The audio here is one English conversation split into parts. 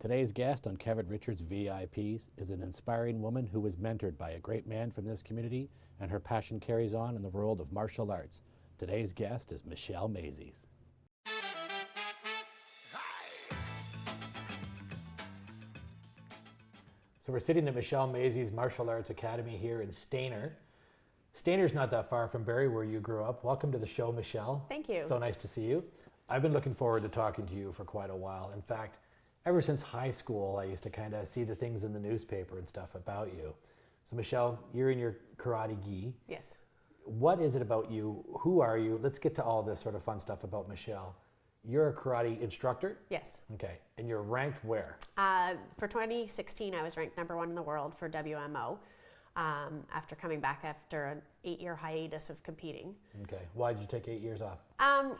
Today's guest on Kevin Richards VIPs is an inspiring woman who was mentored by a great man from this community, and her passion carries on in the world of martial arts. Today's guest is Michelle Maizis. So we're sitting at Michelle Maizis Martial Arts Academy here in Stayner. Stayner's not that far from Barrie, where you grew up. Welcome to the show, Michelle. Thank you. So nice to see you. I've been looking forward to talking to you for quite a while. In fact, ever since high school, I used to kind of see the things in the newspaper and stuff about you. So Michelle, you're in your karate gi. Yes. What is it about you? Who are you? Let's get to all this sort of fun stuff about Michelle. You're a karate instructor? Yes. Okay. And you're ranked where? For 2016, I was ranked #1 in the world for WMO after coming back after an 8-year hiatus of competing. Okay. Why did you take 8 years off?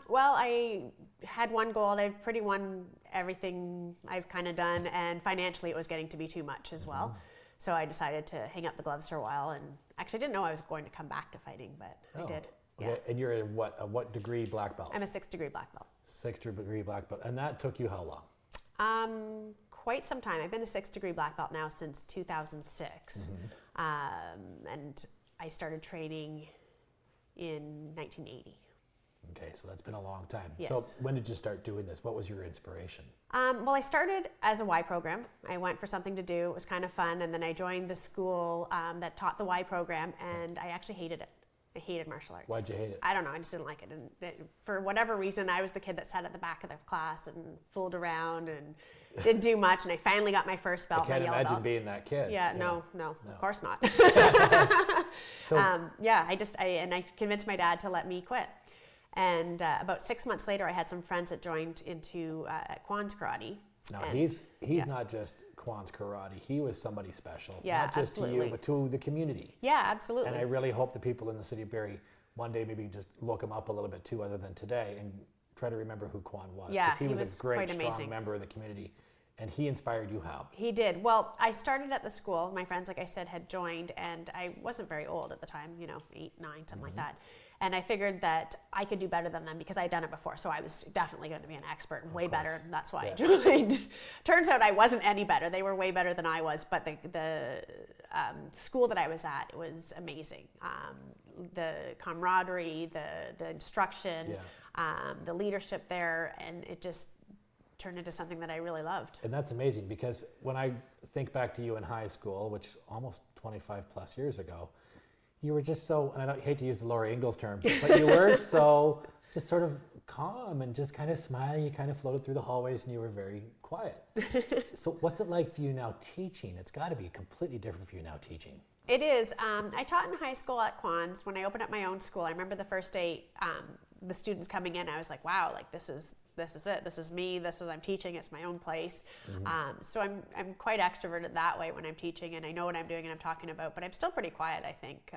Well, I had one goal. I've pretty won everything I've kind of done, and financially it was getting to be too much as well. So I decided to hang up the gloves for a while, and actually didn't know I was going to come back to fighting, but I did. Okay. Yeah. And you're a what degree black belt? I'm a 6th-degree black belt. 6th-degree black belt. And that took you how long? Quite some time. I've been a 6th-degree black belt now since 2006. And I started training in 1980. Okay, so that's been a long time. Yes. So when did you start doing this? What was your inspiration? Well, I started as a Y program. I went for something to do. It was kind of fun. And then I joined the school that taught the Y program, and I actually hated it. I hated martial arts. Why'd you hate it? I don't know. I just didn't like it. And for whatever reason, I was the kid that sat at the back of the class and fooled around and didn't do much. And I finally got my first belt. I can't imagine belt. being that kid. Yeah, no, of course not. So, I convinced my dad to let me quit. And about 6 months later, I had some friends that joined into Kwan's Karate. now he's not just Kwan's Karate. He was somebody special. Yeah, not just absolutely. to you, but to the community. Yeah, absolutely. And I really hope the people in the city of Barrie one day maybe just look him up a little bit too, other than today, and try to remember who Kwan was. Yeah, 'Cause he was a great, quite strong amazing. member of the community. And he inspired you how? He did. Well, I started at the school. My friends, like I said, had joined, and I wasn't very old at the time, 8, 9, something like that. And I figured that I could do better than them because I'd done it before. So I was definitely going to be an expert and way better. And that's why I joined. Turns out I wasn't any better. They were way better than I was. But the school that I was at was amazing. The camaraderie, the instruction, the leadership there, and it just turned into something that I really loved. And that's amazing, because when I think back to you in high school, which almost 25 plus years ago, you were just so, and I don't hate to use the Laura Ingalls term, but you were so just sort of calm and just kind of smiling. You kind of floated through the hallways and you were very quiet. So what's it like for you now teaching? It's got to be completely different for you now teaching. It is. I taught in high school at Kwan's. When I opened up my own school, I remember the first day, the students coming in, I was like, wow, like this is it. This is me. I'm teaching. It's my own place. So I'm quite extroverted that way when I'm teaching, and I know what I'm doing and I'm talking about, but I'm still pretty quiet, I think,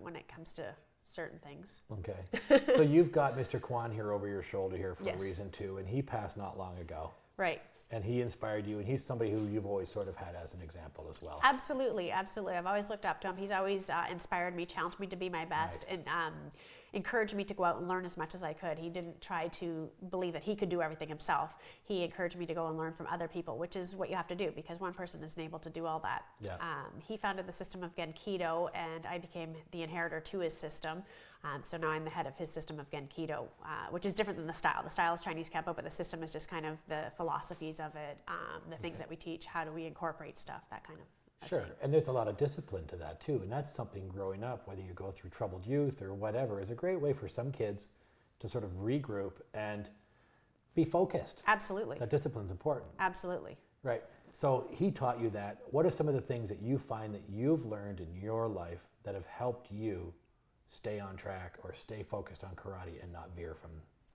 when it comes to certain things. Okay. So you've got Mr. Kwan here over your shoulder here for Yes. a reason too, and he passed not long ago. Right. And he inspired you, and he's somebody who you've always sort of had as an example as well. Absolutely, absolutely. I've always looked up to him. He's always inspired me, challenged me to be my best, Nice. and encouraged me to go out and learn as much as I could. He didn't try to believe that he could do everything himself. He encouraged me to go and learn from other people, which is what you have to do, because one person isn't able to do all that. Yeah. He founded the system of Genkido, and I became the inheritor to his system. So now I'm the head of his system of Genkido, which is different than the style. The style is Chinese Kempo, but the system is just kind of the philosophies of it, the things that we teach, how do we incorporate stuff, that kind of Sure, and there's a lot of discipline to that too, and that's something growing up, whether you go through troubled youth or whatever, is a great way for some kids to sort of regroup and be focused. Absolutely. That discipline's important. Absolutely. Right. So he taught you that. What are some of the things that you find that you've learned in your life that have helped you stay on track or stay focused on karate and not veer from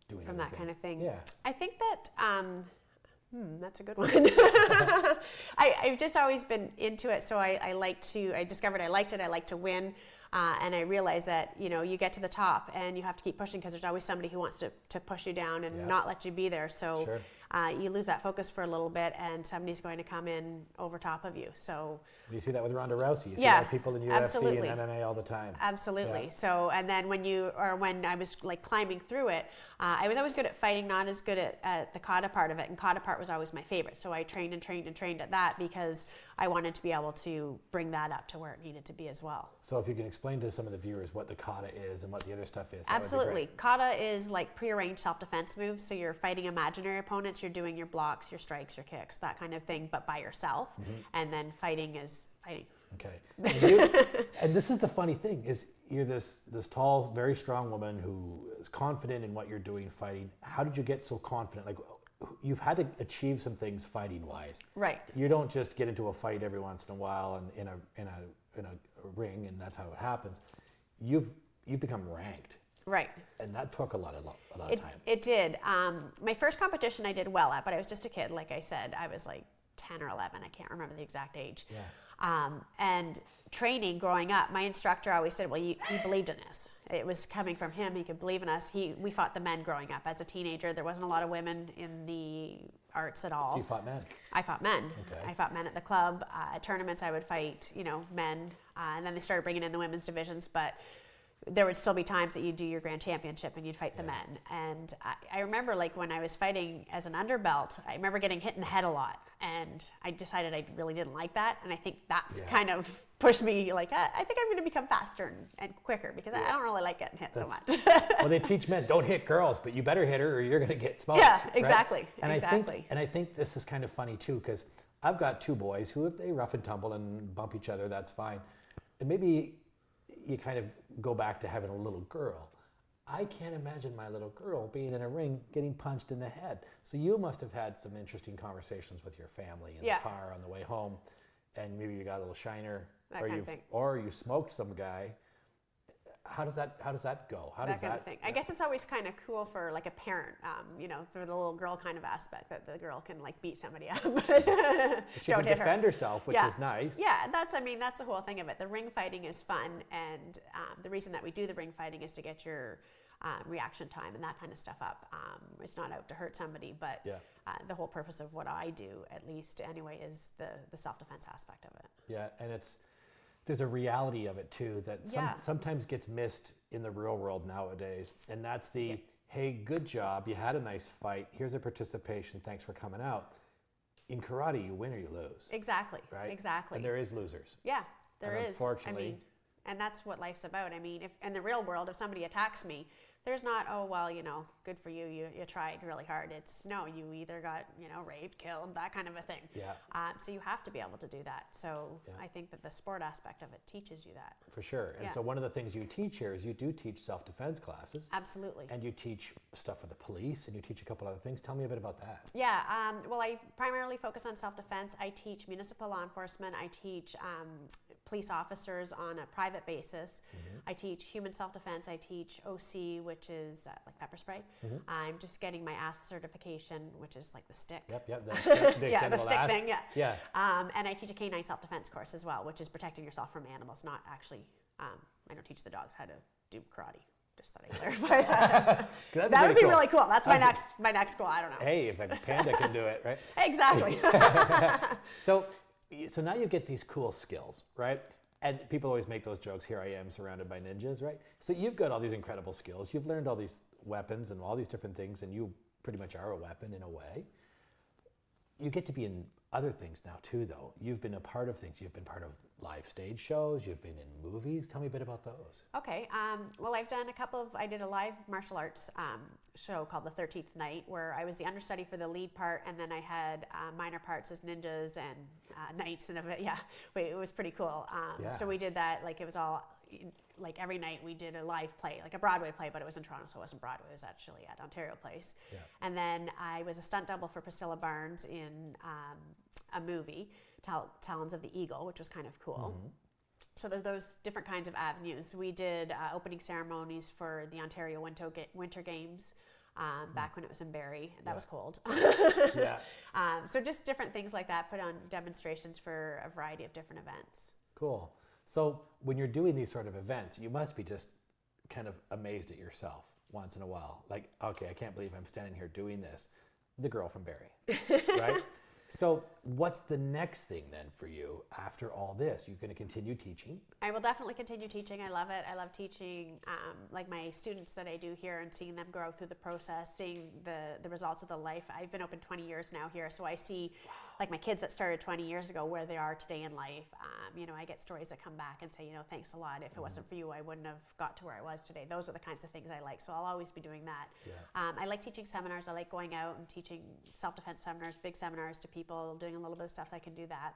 doing From other that things? kind of thing. Yeah. I think that that's a good one. I've just always been into it, so I discovered I liked it, I like to win, and I realized that, you get to the top and you have to keep pushing because there's always somebody who wants to push you down and not let you be there. So Sure. you lose that focus for a little bit, and somebody's going to come in over top of you. So You see that with Ronda Rousey. You see Yeah, that with people in UFC absolutely. and MMA all the time. absolutely. Yeah. So, and then when I was like climbing through it, I was always good at fighting, not as good at the kata part of it. And kata part was always my favorite. So I trained and trained and trained at that because I wanted to be able to bring that up to where it needed to be as well. So if you can explain to some of the viewers what the kata is and what the other stuff is. That would be Absolutely. great. Kata is like prearranged self-defense moves. So you're fighting imaginary opponents. You're doing your blocks, your strikes, your kicks, that kind of thing, but by yourself. And then fighting is fighting. Okay. And this is the funny thing is you're this tall, very strong woman who is confident in what you're doing fighting. How did you get so confident? Like you've had to achieve some things fighting wise. Right. You don't just get into a fight every once in a while and in a ring and that's how it happens. You've become ranked. Right. And that took a lot of time. It did. My first competition I did well at, but I was just a kid. Like I said, I was like 10 or 11. I can't remember the exact age. Yeah. And training growing up, my instructor always said, well, he believed in us. It was coming from him. He could believe in us. We fought the men growing up. As a teenager, there wasn't a lot of women in the arts at all. So you fought men. I fought men. Okay. I fought men at the club. At tournaments, I would fight, men. And then they started bringing in the women's divisions. But there would still be times that you'd do your grand championship and you'd fight the men. And I remember like when I was fighting as an underbelt, I remember getting hit in the head a lot. And I decided I really didn't like that. And I think that's kind of pushed me like, I think I'm going to become faster and quicker because I don't really like getting hit so much. Well, they teach men, don't hit girls, but you better hit her or you're going to get smoked. Yeah, right? exactly. And exactly. I think this is kind of funny too, because I've got two boys who, if they rough and tumble and bump each other, that's fine. And maybe you kind of go back to having a little girl. I can't imagine my little girl being in a ring getting punched in the head. So you must have had some interesting conversations with your family in the car on the way home, and maybe you got a little shiner, or you smoked some guy. How does that go? How does that kind of thing? I guess it's always kind of cool for like a parent, for the little girl kind of aspect that the girl can like beat somebody up, but she don't can hit defend her. herself, which is nice. Yeah, that's the whole thing of it. The ring fighting is fun, and the reason that we do the ring fighting is to get your reaction time and that kind of stuff up. It's not out to hurt somebody, but the whole purpose of what I do, at least anyway, is the self-defense aspect of it. Yeah, and there's a reality of it too that sometimes gets missed in the real world nowadays, and that's hey, good job, you had a nice fight, here's a participation, thanks for coming out. In karate, you win or you lose. Exactly. Right? Exactly. And there is losers. Yeah, there is. Unfortunately. And that's what life's about. I mean, if in the real world, if somebody attacks me, there's not, oh, well, good for you. You tried really hard. It's, no, you either got, raped, killed, that kind of a thing. Yeah. So you have to be able to do that. So I think that the sport aspect of it teaches you that. For sure. And so one of the things you teach here is you do teach self-defense classes. Absolutely. And you teach stuff with the police, and you teach a couple other things. Tell me a bit about that. Yeah. Well, I primarily focus on self-defense. I teach municipal law enforcement. I teach police officers on a private basis. I teach human self-defense. I teach OC, which is like pepper spray. I'm just getting my ASS certification, which is like the stick. Yep. The stick thing. Yeah. And I teach a canine self-defense course as well, which is protecting yourself from animals. Not actually. I don't teach the dogs how to do karate. Just thought I'd clarify that. That would be really cool. That's my next goal. I don't know. Hey, if a panda can do it, right? Exactly. So now you get these cool skills, right? And people always make those jokes, here I am surrounded by ninjas, right? So you've got all these incredible skills. You've learned all these weapons and all these different things, and you pretty much are a weapon in a way. You get to be in other things now too, though. You've been a part of things. You've been part of live stage shows. You've been in movies. Tell me a bit about those. Okay. Well, I've done I did a live martial arts show called The 13th Night, where I was the understudy for the lead part, and then I had minor parts as ninjas and knights and it was pretty cool. So we did that, like it was all, like every night we did a live play, like a Broadway play, but it was in Toronto, so it wasn't Broadway, it was actually at Ontario Place. Yeah. And then I was a stunt double for Priscilla Barnes in a movie, Talons of the Eagle, which was kind of cool. So there's those different kinds of avenues. We did opening ceremonies for the Ontario Winter Games back when it was in Barrie. That was cold. So just different things like that, put on demonstrations for a variety of different events. Cool. So when you're doing these sort of events, you must be just kind of amazed at yourself once in a while. Like, okay, I can't believe I'm standing here doing this. the girl from Barrie, right? So what's the next thing then for you after all this? You're going to continue teaching? I will definitely continue teaching. I love it. I love teaching like my students that I do here and seeing them grow through the process, seeing the results of the life. I've been open 20 years now here, so I see like my kids that started 20 years ago where they are today in life. I get stories that come back and say, thanks a lot. If it wasn't for you, I wouldn't have got to where I was today. Those are the kinds of things I like, so I'll always be doing that. Yeah. I like teaching seminars. I like going out and teaching self-defense seminars, big seminars to people, doing a little bit of stuff that I can do that.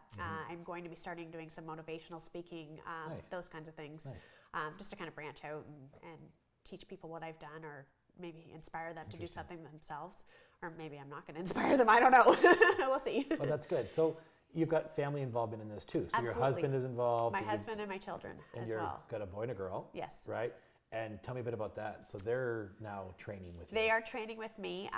I'm going to be starting doing some motivational speaking, Nice. those kinds of things, Nice. just to kind of branch out and teach people what I've done, or maybe inspire them to do something themselves. Or maybe I'm not going to inspire them. I don't know. We'll see. Well, that's good. So you've got family involvement in this too. So Absolutely. your husband is involved. My husband and my children as you've well. got a boy and a girl. Yes. Right? And tell me a bit about that. So they're now training with you. They are training with me.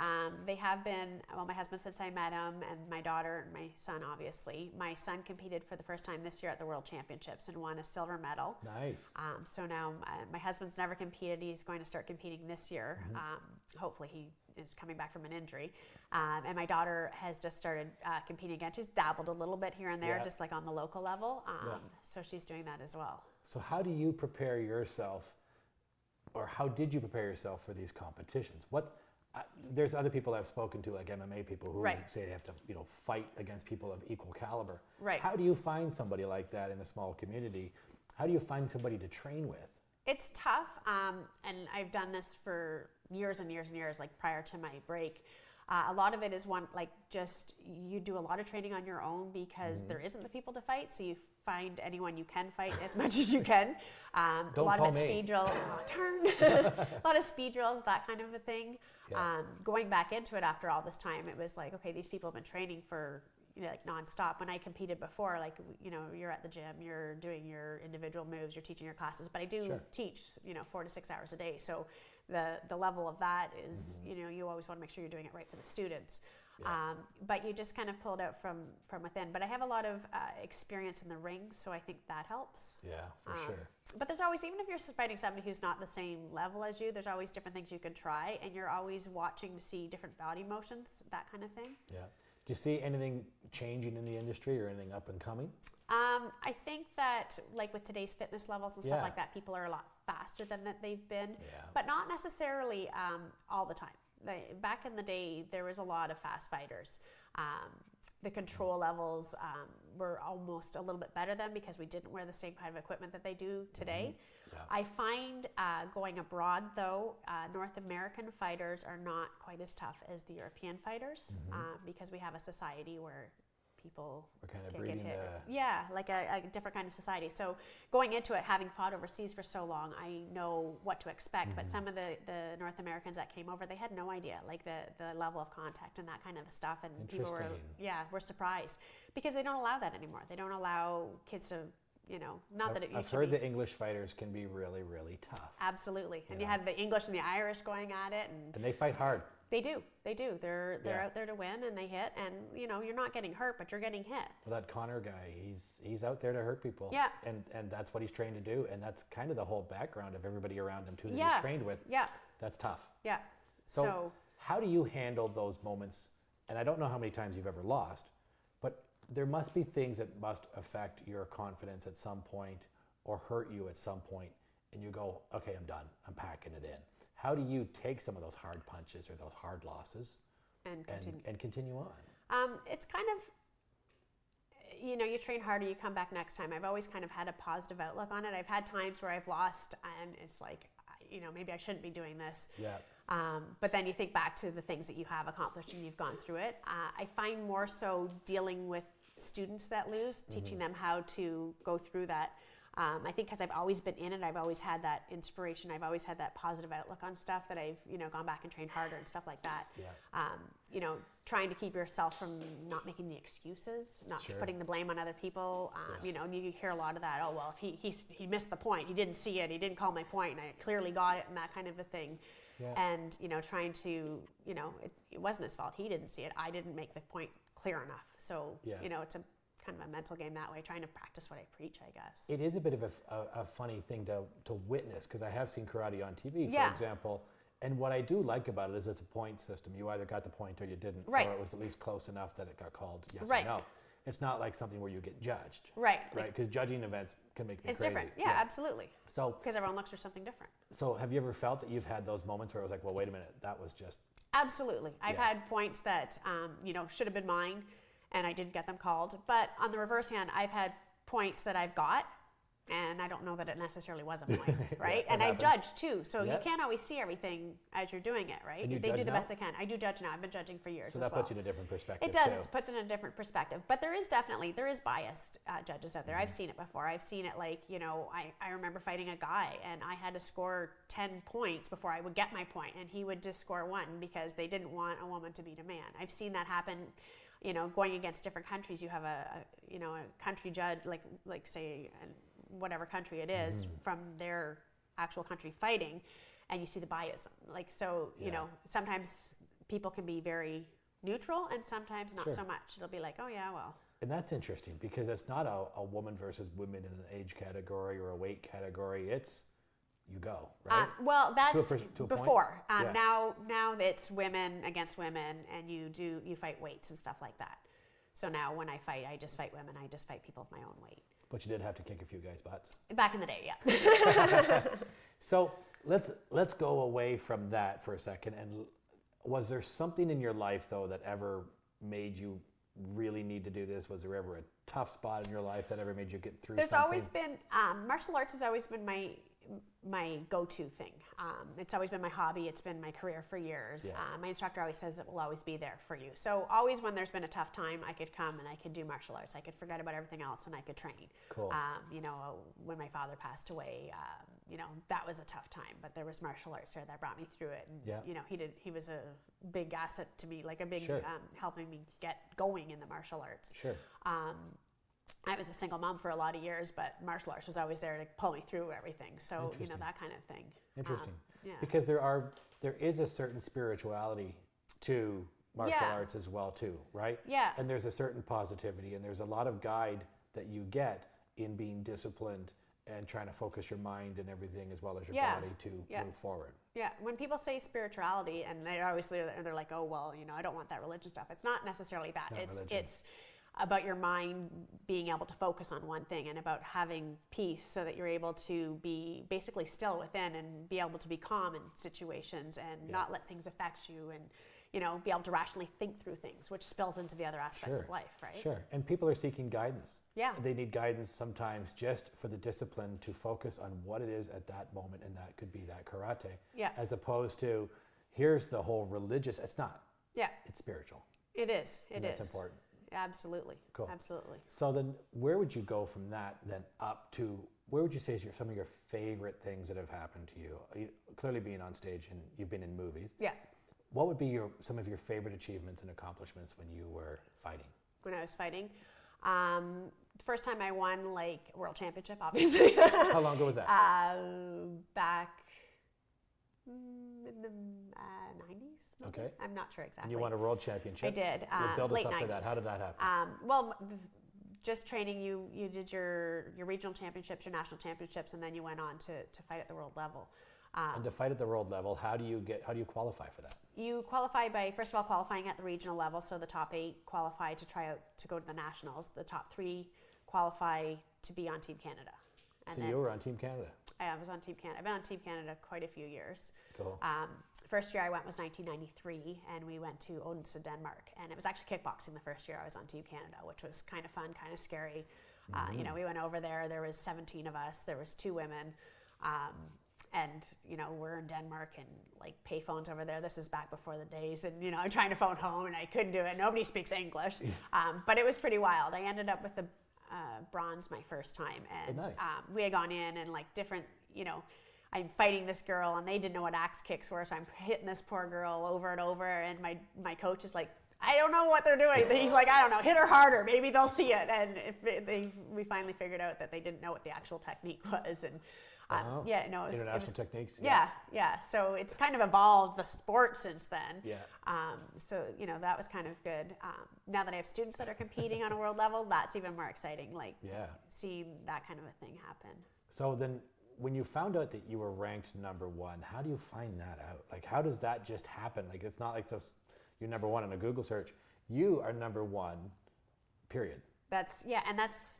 They have been, my husband since I met him, and my daughter and my son, obviously. My son competed for the first time this year at the World Championships and won a silver medal. Nice. So now my husband's never competed. He's going to start competing this year. Hopefully he is coming back from an injury. And my daughter has just started competing again. She's dabbled a little bit here and there, just like on the local level. So she's doing that as well. So how do you prepare yourself, or how did you prepare yourself for these competitions? There's other people I've spoken to, like MMA people, who say they have to, fight against people of equal caliber. Right. How do you find somebody like that in a small community? How do you find somebody to train with? It's tough, and I've done this for years and years and years, like prior to my break. A lot of it is you do a lot of training on your own because there isn't the people to fight, so you find anyone you can fight as much as you can. A lot of it speed drill, a lot of speed drills, that kind of a thing. Yeah. Going back into it after all this time, it was like, okay, these people have been training for like nonstop. When I competed before, like, you're at the gym, you're doing your individual moves, you're teaching your classes, but I do teach, 4 to 6 hours a day. So the level of that is, you always want to make sure you're doing it right for the students. Yeah. But you just kind of pull it out from within. But I have a lot of experience in the ring, so I think that helps. Yeah, for sure. But there's always, even if you're fighting somebody who's not the same level as you, there's always different things you can try, and you're always watching to see different body motions, that kind of thing. Yeah. Do you see anything changing in the industry or anything up and coming? I think that, like with today's fitness levels and stuff like that, people are a lot faster than that they've been, but not necessarily all the time. Back in the day, there was a lot of fast fighters. The control levels were almost a little bit better then because we didn't wear the same kind of equipment that they do today. Yeah. I find going abroad, though, North American fighters are not quite as tough as the European fighters because we have a society where people kind of get breeding hit. Yeah, like a different kind of society. So going into it, having fought overseas for so long, I know what to expect. But some of the North Americans that came over, they had no idea, like the level of contact and that kind of stuff. And people were surprised because they don't allow that anymore. They don't allow kids to, not that it I've heard the English fighters can be really, really tough. Absolutely. And you had the English and the Irish going at it. And they fight hard. They do. They're out there to win, and they hit, and you're not getting hurt, but you're getting hit. Well, that Connor guy, he's out there to hurt people. Yeah. And that's what he's trained to do, and that's kind of the whole background of everybody around him too that he's trained with. Yeah. That's tough. Yeah. So how do you handle those moments? And I don't know how many times you've ever lost, but there must be things that must affect your confidence at some point or hurt you at some point, and you go, okay, I'm done. I'm packing it in. How do you take some of those hard punches or those hard losses and continue on? It's kind of, you train harder, you come back next time. I've always kind of had a positive outlook on it. I've had times where I've lost and it's like, maybe I shouldn't be doing this. Yeah. But then you think back to the things that you have accomplished and you've gone through it. I find more so dealing with students that lose, teaching them how to go through that. I think because I've always been in it, I've always had that inspiration. I've always had that positive outlook on stuff that I've, gone back and trained harder and stuff like that. Yeah. Trying to keep yourself from not making the excuses, not putting the blame on other people. And you hear a lot of that. Oh, well, if he missed the point, he didn't see it, he didn't call my point, and I clearly got it, and that kind of a thing. Yeah. And, trying to, it wasn't his fault. He didn't see it. I didn't make the point clear enough. So, it's a kind of a mental game that way, trying to practice what I preach, I guess. It is a bit of a funny thing to witness, because I have seen karate on TV, for example, And what I do like about it is it's a point system. You either got the point or you didn't, Right. or it was at least close enough that it got called yes Right. or no. It's not like something where you get judged. Right. Right, because judging events can make me It's crazy. different. Yeah, absolutely. So, Because everyone looks for something different. so have you ever felt that you've had those moments where it was like, well, wait a minute, that was just Absolutely. I've Yeah. had points that, should have been mine and I didn't get them called. But on the reverse hand, I've had points that I've got and I don't know that it necessarily wasn't mine, right? that And I've happens. judged too. So Yeah. you can't always see everything as you're doing it, right? And you They judge do the now? best they can. I do judge now. I've been judging for years so as that well. puts you in a different perspective. It does. too. It puts it in a different perspective. But there is biased judges out there. I've seen it before. I've seen it I remember fighting a guy and I had to score 10 points before I would get my point, and he would just score 1 because they didn't want a woman to beat a man. I've seen that happen, going against different countries. You have a country judge, like say, whatever country it is, from their actual country fighting, and you see the bias. Sometimes people can be very neutral and sometimes not Sure. so much. It'll be like, oh yeah, well, And that's interesting because it's not a woman versus women in an age category or a weight category. It's you go, right? well, that's To a point? before. Yeah. Now it's women against women, and you fight weights and stuff like that. So now when I fight, I just fight women. I just fight people of my own weight. But you did have to kick a few guys' butts. Back in the day, yeah. So let's go away from that for a second. And was there something in your life though that ever made you really need to do this? Was there ever a tough spot in your life that ever made you get through There's something? always been martial arts has always been my go-to thing. It's always been my hobby. It's been my career for years. Yeah. My instructor always says it will always be there for you. So always when there's been a tough time, I could come and I could do martial arts. I could forget about everything else and I could train. Cool. When my father passed away, that was a tough time, but there was martial arts there that brought me through it. And, Yeah. he was a big asset to me, like a big, Sure. helping me get going in the martial arts. Sure. I was a single mom for a lot of years, but martial arts was always there to pull me through everything. So, Interesting. that kind of thing. Interesting. Yeah. Because there is a certain spirituality to martial Yeah. arts as well too, right? Yeah. And there's a certain positivity and there's a lot of guide that you get in being disciplined and trying to focus your mind and everything as well as your Yeah. body to Yeah. move forward. Yeah, when people say spirituality, and they're like, oh well, I don't want that religion stuff. It's not necessarily that. It's not religion. It's about your mind being able to focus on one thing and about having peace so that you're able to be basically still within and be able to be calm in situations and not let things affect you and be able to rationally think through things, which spills into the other aspects Sure. of life, right? Sure. And people are seeking guidance. Yeah. They need guidance sometimes just for the discipline to focus on what it is at that moment, and that could be that karate. Yeah. As opposed to, here's the whole religious. It's not. Yeah, It's spiritual. it is. And that's important. Absolutely. Cool. Absolutely. So then where would you go from that then up to, where would you say is some of your favorite things that have happened to you? Clearly being on stage and you've been in movies. Yeah. What would be some of your favorite achievements and accomplishments when you were fighting? When I was fighting, the first time I won like world championship, obviously. How long ago was that? Back in the 90s. Maybe? Okay. I'm not sure exactly. And you won a world championship? I did. Well, build us late up 90s. to that. How did that happen? Just training, you did your regional championships, your national championships, and then you went on to fight at the world level. And to fight at the world level, how do you qualify for that? You qualify by, first of all, qualifying at the regional level. So the top 8 qualify to try out to go to the nationals. The top 3 qualify to be on Team Canada. And So then you were on Team Canada. I was on Team Canada. I've been on Team Canada quite a few years. Cool. First year I went was 1993, and we went to Odense, Denmark. And it was actually kickboxing the first year I was on Team Canada, which was kind of fun, kind of scary. We went over there was 17 of us. There was 2 women. And we're in Denmark and like payphones over there. This is back before the days, and I'm trying to phone home and I couldn't do it. Nobody speaks English, but it was pretty wild. I ended up with the bronze my first time, and nice. We had gone in and like different. I'm fighting this girl, and they didn't know what axe kicks were, so I'm hitting this poor girl over and over. And my coach is like, I don't know what they're doing. He's like, I don't know, hit her harder, maybe they'll see it. And we finally figured out that they didn't know what the actual technique was, and. International techniques. Yeah. So it's kind of evolved the sport since then. Yeah. So that was kind of good. Now that I have students that are competing on a world level, that's even more exciting. Like seeing that kind of a thing happen. So then, when you found out that you were ranked number one, how do you find that out? Like, how does that just happen? Like, it's not like just you're number one in a Google search. You are number one, period. That's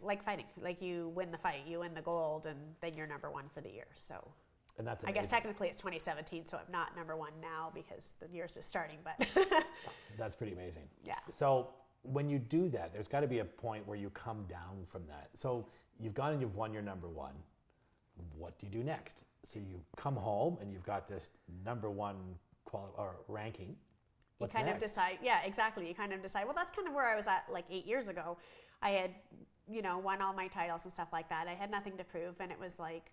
like fighting. Like, you win the fight, you win the gold, and then you're number one for the year. So, and that's I guess technically it's 2017, so I'm not number one now because the year's just starting. But that's pretty amazing. Yeah. So when you do that, there's got to be a point where you come down from that. So you've gone and you've won your number one. What do you do next? So you come home and you've got this number one ranking. What's you kind next? of decide, yeah, exactly. You kind of decide, well, that's kind of where I was at like 8 years ago. I had, won all my titles and stuff like that. I had nothing to prove, and it was like,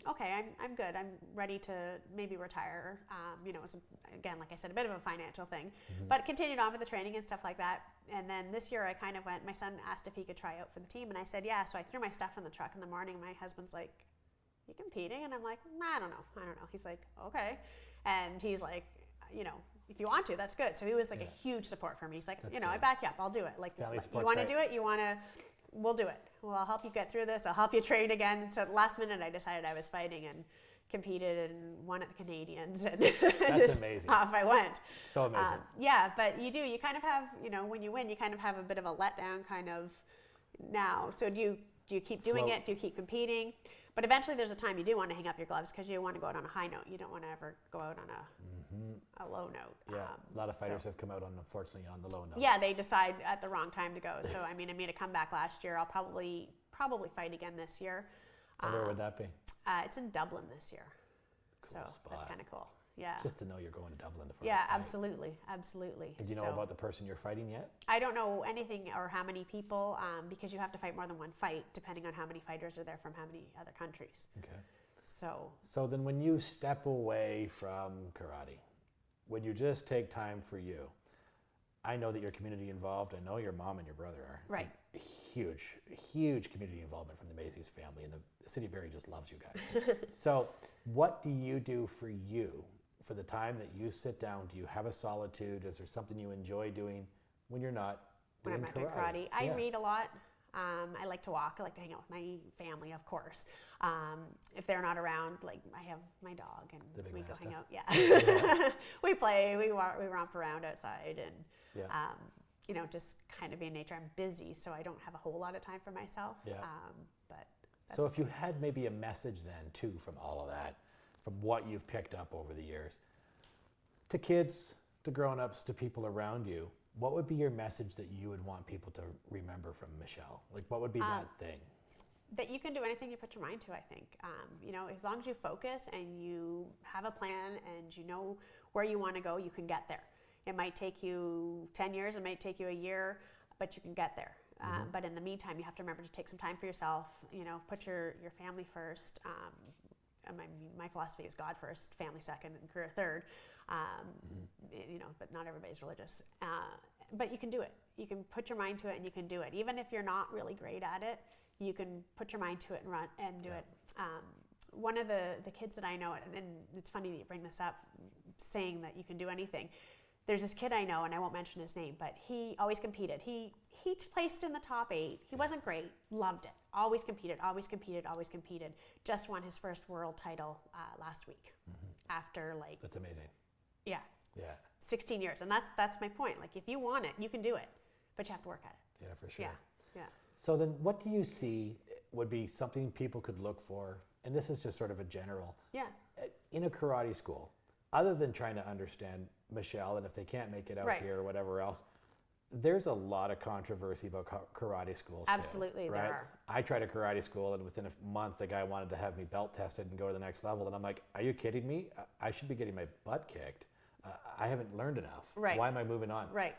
okay, I'm good. I'm ready to maybe retire. It was, again, like I said, a bit of a financial thing, but continued on with the training and stuff like that. And then this year I kind of went, my son asked if he could try out for the team, and I said, yeah. So I threw my stuff in the truck in the morning. My husband's like, you competing? And I'm like, I don't know. He's like, okay. And he's like, if you want to, that's good. So he was like a huge support for me. He's like, I back you up. I'll do it. Like, you want to do it? We'll do it. Well, I'll help you get through this. I'll help you train again. And so at the last minute, I decided I was fighting and competed and won at the Canadians. And That's amazing. Off I went. So amazing. Yeah, but you kind of have, when you win, you kind of have a bit of a letdown kind of now. So do you keep doing it? Do you keep competing? But eventually there's a time you do want to hang up your gloves because you want to go out on a high note. You don't want to ever go out on a low note. Yeah, a lot of fighters have come out unfortunately on the low note. Yeah, they decide at the wrong time to go. So I made a comeback last year. I'll probably fight again this year. And where would that be? It's in Dublin this year. Cool so spot. That's kind of cool. Yeah. Just to know you're going to Dublin for a Yeah, fight. absolutely. And do you know about the person you're fighting yet? I don't know anything or how many people, because you have to fight more than one fight, depending on how many fighters are there from how many other countries. Okay. So then when you step away from karate, when you just take time for you, I know that you're community involved. I know your mom and your brother are. Right. Huge community involvement from the Maizis family, and the city of Barrie just loves you guys. So what do you do for you? For the time that you sit down, do you have a solitude? Is there something you enjoy doing when you're not doing karate? I read a lot. I like to walk. I like to hang out with my family, of course. If they're not around, like I have my dog, and we go hang out. Yeah, we play. We romp around outside, and just kind of be in nature. I'm busy, so I don't have a whole lot of time for myself. Yeah. But so if you had maybe a message then too from all of that, from what you've picked up over the years, to kids, to grown-ups, to people around you, what would be your message that you would want people to remember from Michelle? Like, what would be that thing? That you can do anything you put your mind to, I think. As long as you focus and you have a plan and you know where you want to go, you can get there. It might take you 10 years, it might take you a year, but you can get there. But in the meantime, you have to remember to take some time for yourself, put your family first. My philosophy is God first, family second, and career third. But not everybody's religious. But you can do it. You can put your mind to it, and you can do it. Even if you're not really great at it, you can put your mind to it and run and do it. One of the kids that I know, and it's funny that you bring this up, saying that you can do anything. There's this kid I know, and I won't mention his name, but he always competed. He placed in the top 8. He wasn't great, loved it. Always competed. Just won his first world title last week after That's amazing. Yeah. Yeah. 16 years. And that's my point. Like, if you want it, you can do it, but you have to work at it. Yeah, for sure. Yeah. So then what do you see would be something people could look for, and this is just sort of a general, in a karate school, other than trying to understand Michelle, and if they can't make it out here or whatever else, there's a lot of controversy about karate schools. Absolutely, too, there right? are. I tried a karate school, and within a month, the guy wanted to have me belt tested and go to the next level. And I'm like, are you kidding me? I should be getting my butt kicked. I haven't learned enough. Right. Why am I moving on? Right.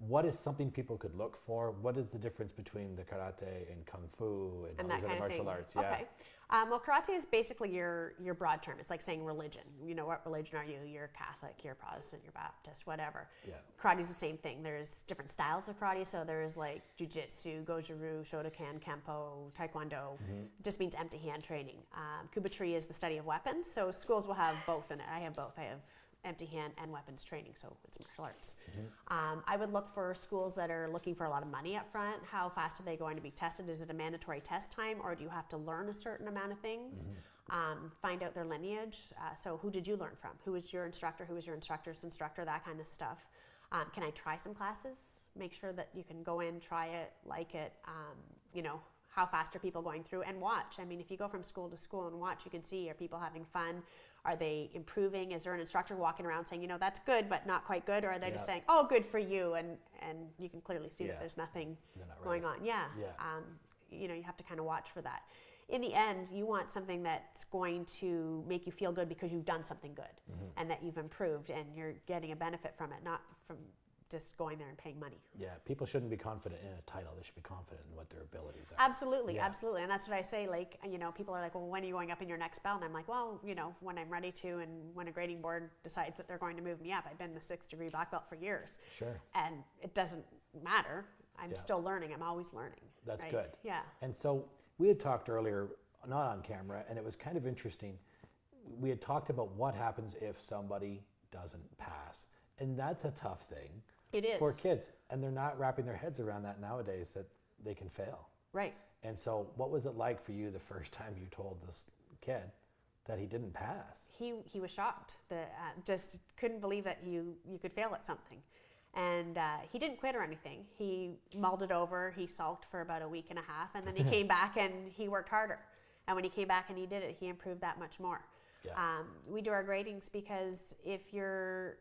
What is something people could look for? What is the difference between the karate and kung fu and all that these kind other of martial thing. arts? Yeah. Okay. Well, karate is basically your broad term. It's like saying religion. What religion are you? You're Catholic, you're Protestant, you're Baptist, whatever. Yeah. Karate is the same thing. There's different styles of karate. So there's like jiu-jitsu, goju-ryu, shotokan, kempo, taekwondo. Just means empty hand training. Kubatri is the study of weapons. So schools will have both in it. I have both. I have empty hand and weapons training, so it's martial arts. I would look for schools that are looking for a lot of money up front. How fast are they going to be tested? Is it a mandatory test time, or do you have to learn a certain amount of things? Find out their lineage. So who did you learn from? Who was your instructor? Who was your instructor's instructor? That kind of stuff. Can I try some classes? Make sure that you can go in, try it, like it. You know, how fast are people going through, and watch. I mean, if you go from school to school and watch, you can see, are people having fun? Are they improving? Is there an instructor walking around saying, you know, that's good, but not quite good? Or are they just saying, oh, good for you? And you can clearly see that there's nothing going on. You know, you have to kind of watch for that. In the end, you want something that's going to make you feel good because you've done something good and that you've improved and you're getting a benefit from it, not from just going there and paying money. Yeah, people shouldn't be confident in a title. They should be confident in what their abilities are. Absolutely, absolutely. And that's what I say, like, you know, people are like, well, when are you going up in your next belt? And I'm like, well, you know, when I'm ready to, and when a grading board decides that they're going to move me up. I've been a 6th-degree black belt for years. Sure. And it doesn't matter. I'm still learning. I'm always learning. That's good. Yeah. And so we had talked earlier, not on camera, and it was kind of interesting. We had talked about what happens if somebody doesn't pass. And that's a tough thing. It is. For kids. And they're not wrapping their heads around that nowadays, that they can fail. Right. And so what was it like for you the first time you told this kid that he didn't pass? He was shocked. Just couldn't believe that you could fail at something. And he didn't quit or anything. He mulled it over. He sulked for about a week and a half. And then he came back and he worked harder. And when he came back and he did it, he improved that much more. Yeah. We do our gradings because if you're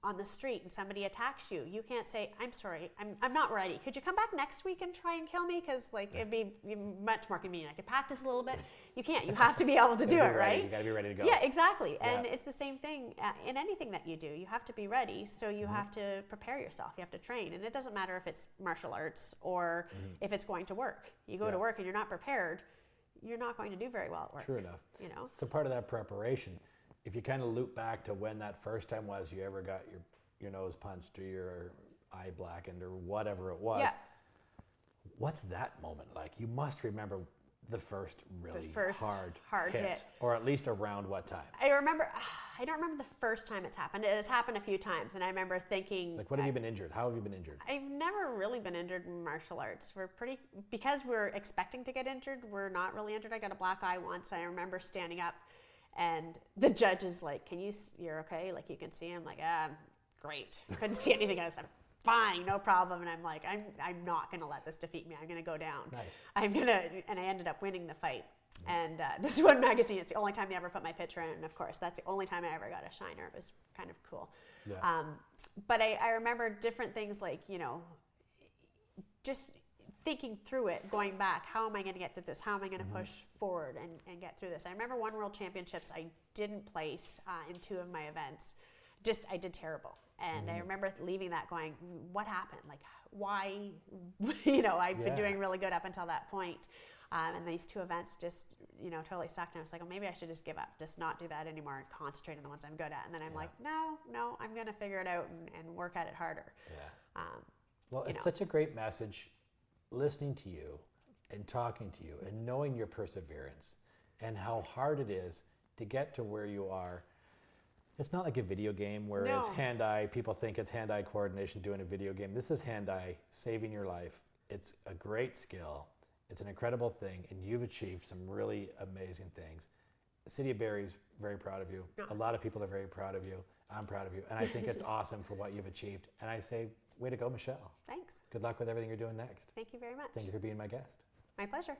on the street and somebody attacks you, you can't say, I'm sorry, I'm not ready. Could you come back next week and try and kill me? Because like it'd be much more convenient. I could practice a little bit. You can't. You have to be able to do it, right? You got to be ready to go. Yeah, exactly. And it's the same thing in anything that you do. You have to be ready. So you have to prepare yourself. You have to train. And it doesn't matter if it's martial arts or if it's going to work. You go to work and you're not prepared, you're not going to do very well at work. True enough. You know. So part of that preparation, if you kind of loop back to when that first time was you ever got your nose punched or your eye blackened or whatever it was, what's that moment like? You must remember the first really hard hit. Or at least around what time? I don't remember the first time it's happened. It has happened a few times, and I remember thinking... Like, what have you been injured? How have you been injured? I've never really been injured in martial arts. Because we're expecting to get injured, we're not really injured. I got a black eye once. I remember standing up, and the judge is like, you're okay? Like, you can see him? Like, great. Couldn't see anything. I was like, fine, no problem. And I'm like, I'm not going to let this defeat me. I'm going to go down. Nice. And I ended up winning the fight. And this one magazine, it's the only time they ever put my picture in. And of course, that's the only time I ever got a shiner. It was kind of cool. Yeah. But I remember different things like, you know, just thinking through it, going back, how am I going to get through this? How am I going to push forward and get through this? I remember one World Championships, I didn't place in 2 of my events. I did terrible. And I remember leaving that going, what happened? Like, why? You know, I've been doing really good up until that point. And these 2 events just, you know, totally sucked. And I was like, well, maybe I should just give up, just not do that anymore and concentrate on the ones I'm good at. And then I'm like, no, I'm going to figure it out and work at it harder. Yeah. Well, it's such a great message listening to you and talking to you and knowing your perseverance and how hard it is to get to where you are. It's not like a video game where it's hand-eye. People think it's hand-eye coordination doing a video game. This is hand-eye saving your life. It's a great skill. It's an incredible thing, and you've achieved some really amazing things. The City of Barrie's very proud of you. A lot of people are very proud of you. I'm proud of you, and I think it's awesome for what you've achieved. And I say, way to go, Michelle. Thanks. Good luck with everything you're doing next. Thank you very much. Thank you for being my guest. My pleasure.